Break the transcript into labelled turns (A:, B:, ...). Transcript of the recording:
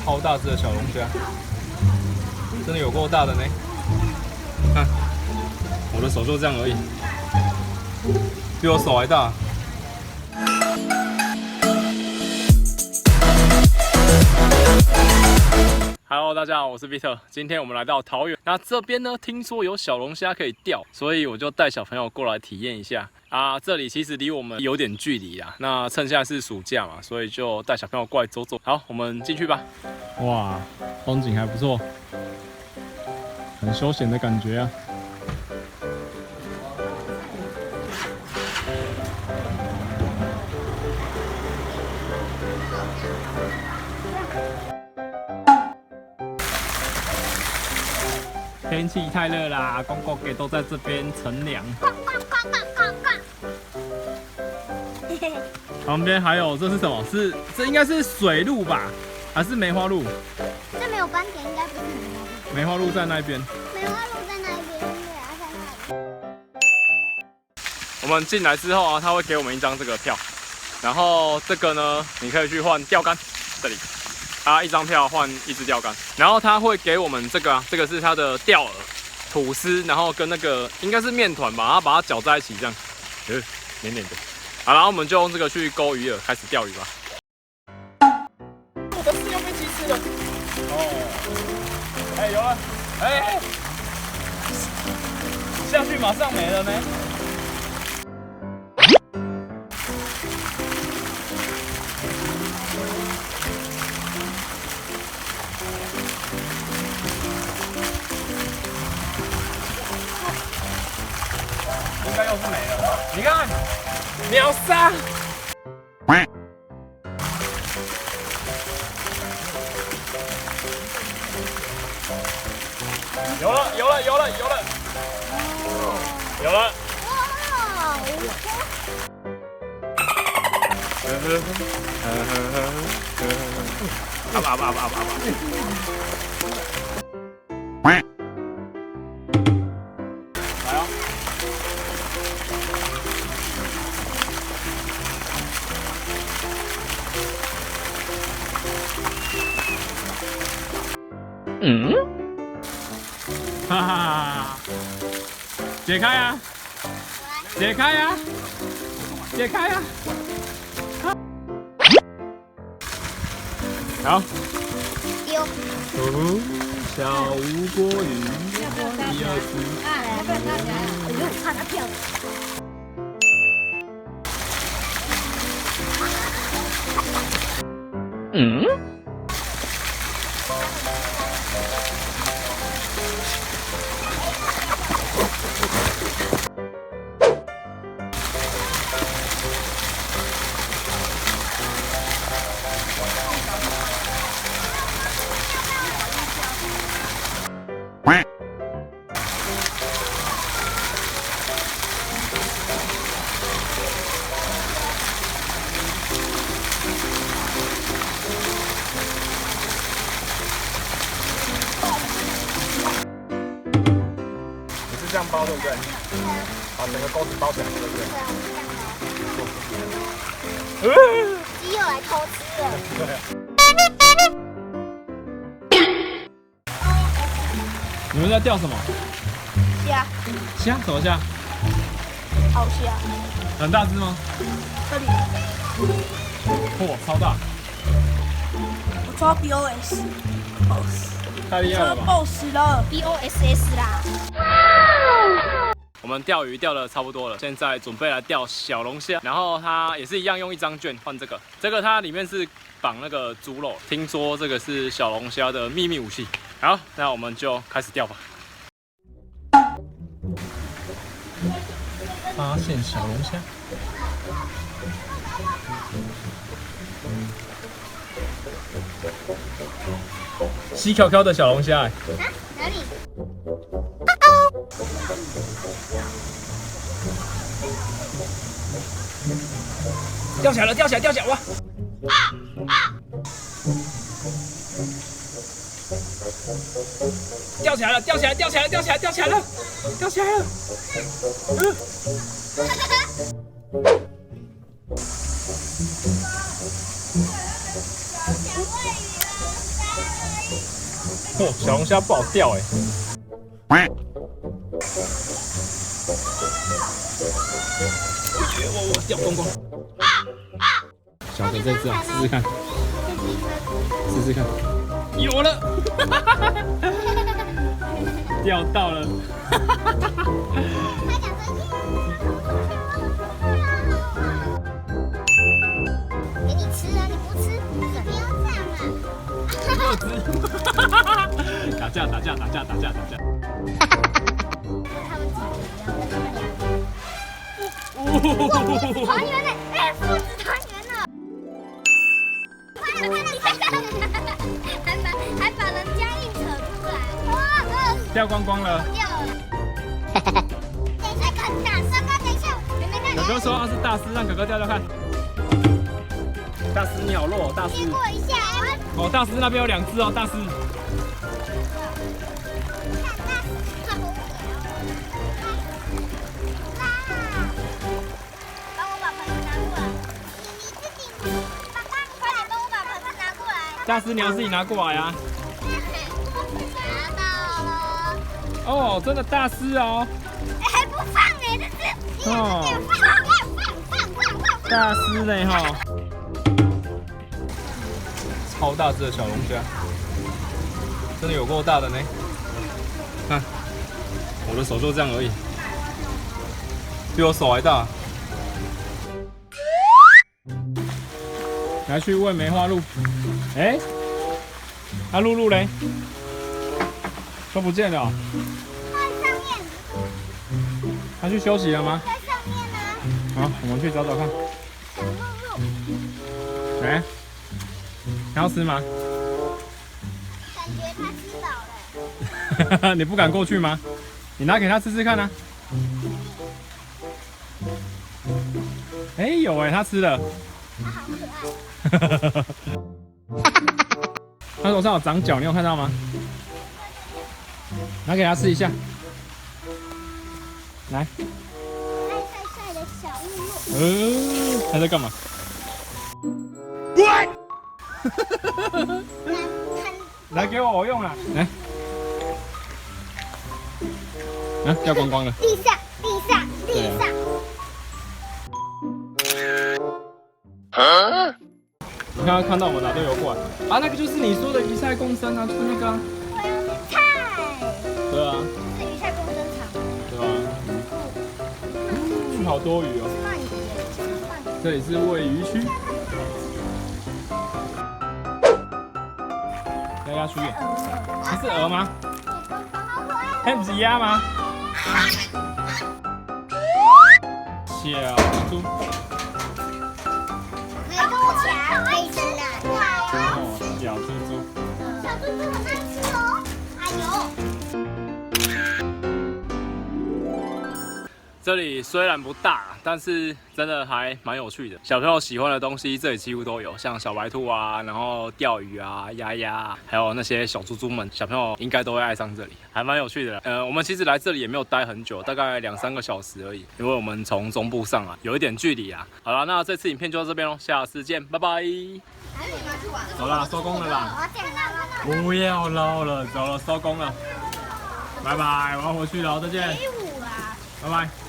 A: 超大只的小龙虾，真的有够大的呢！看，我的手就这样而已，比我手还大。Hello， 大家好，我是 Victor。今天我们来到桃园，那这边呢，听说有小龙虾可以钓，所以我就带小朋友过来体验一下啊。这里其实离我们有点距离啦，那趁现在是暑假嘛，所以就带小朋友过来走走。好，我们进去吧。哇，风景还不错，很休闲的感觉啊。天气太热啦，公公给都在这边乘凉。旁边还有这是什么？这应该是水鹿吧，还是梅花鹿？
B: 这没有斑点，应该不是
A: 梅花鹿在那边。
B: 梅花鹿在那边，对啊，在那里。
A: 我们进来之后啊，他会给我们一张这个票，然后这个呢，你可以去换钓竿，这里。他一张票换一支钓竿，然后他会给我们这个啊，这个是他的钓饵、吐司，然后跟那个应该是面团吧，然后把它搅在一起这样，黏黏的。好，然后我们就用这个去勾鱼饵，开始钓鱼吧。我的饲料被鸡吃了。哦，有了，下去马上没了呢。应该又是没了，你看，秒杀！有了！
B: 哇，
A: 来哦！哈哈！解开呀！解开呀！解开呀！好。
B: 丢。
A: 小吴郭鱼，第二只。
B: 要不要拿起来？哎呦，看它漂亮。
A: 这样包对不对？把整个钩子包起来，对不对？
B: 鸡又来偷吃了。
A: 你们在钓什么？
B: 虾。
A: 虾？什么虾？
B: 好虾。
A: 很大只吗？
B: 这里。
A: 嚯，超大！
B: 我抓 BOSS。
A: 太厉害了吧
B: ！BOSS 了 ，BOSS 啦。
A: 我们钓鱼钓的差不多了，现在准备来钓小龙虾，然后它也是一样用一张券换这个，它里面是绑那个猪肉，听说这个是小龙虾的秘密武器。好，那我们就开始钓吧。发现小龙虾。细条条的小龙虾，
B: 哪里？
A: 钓起来了！哇！钓起来了！哦，小龙虾不好钓哎。我钓光光。小的这只啊，试试看，试试看，有了，钓到了。
B: 给你吃啊，你不吃，不要这样
A: 啊！打架！
B: 他们几个要跟他俩。团圆呢？哎，父子团圆了！还把人家硬扯出来，
A: 钓光光了。
B: 掉了。等一下，看大师，等一下，妹妹看。
A: 哥哥说他是大师，让哥哥钓钓看。大师你好弱，大师。
B: 接过一下。
A: 哦，大师那边有2只哦，大师。大师，你要自己拿过来啊！
B: 拿到了。
A: 哦，真的大师哦！
B: 还不放哎，这是。
A: 哦。
B: 放。
A: 大师呢哈？超大只的小龙虾，真的有够大的呢！看，我的手就这样而已，比我手还大。来去喂梅花鹿。哎，那露露嘞？都不见了。
B: 在上面。
A: 他去休息了吗？
B: 在上面呢。
A: 好，我们去找找看。
B: 小露露。
A: 来，你要吃吗？
B: 感觉他吃饱了。
A: 你不敢过去吗？你拿给他吃吃看啊。哎，有哎，他吃了。
B: 他好可爱。
A: 他手上有长脚，你有看到吗？拿给他吃一下。来。
B: 爱晒晒的小露露。
A: 他在干嘛？来给我用了，来。啊，掉光光了。
B: 地上。
A: 你刚刚看到我们哪队游过来？啊，那个就是你说的鱼菜共生啊，就是那个、啊。
B: 我要菜。
A: 对啊。
B: 是鱼菜共生场。
A: 对吧？好多鱼哦。这里是喂鱼区。鸭区。这是鹅吗？那不是鸭吗？小猪。
B: 可以吃的，
A: 哦，小猪猪。
B: 小猪猪很爱吃哦。哎呦。
A: 这里虽然不大，但是真的还蛮有趣的。小朋友喜欢的东西，这里几乎都有，像小白兔啊，然后钓鱼啊、鸭鸭，还有那些小猪猪们，小朋友应该都会爱上这里，还蛮有趣的。我们其实来这里也没有待很久，大概2、3个小时而已，因为我们从中部上来，有一点距离啊。好了，那这次影片就到这边咯，下次见，拜拜。走啦，收工了啦。不要捞了，走了，收工了，拜拜，我要回去了，再见。拜拜。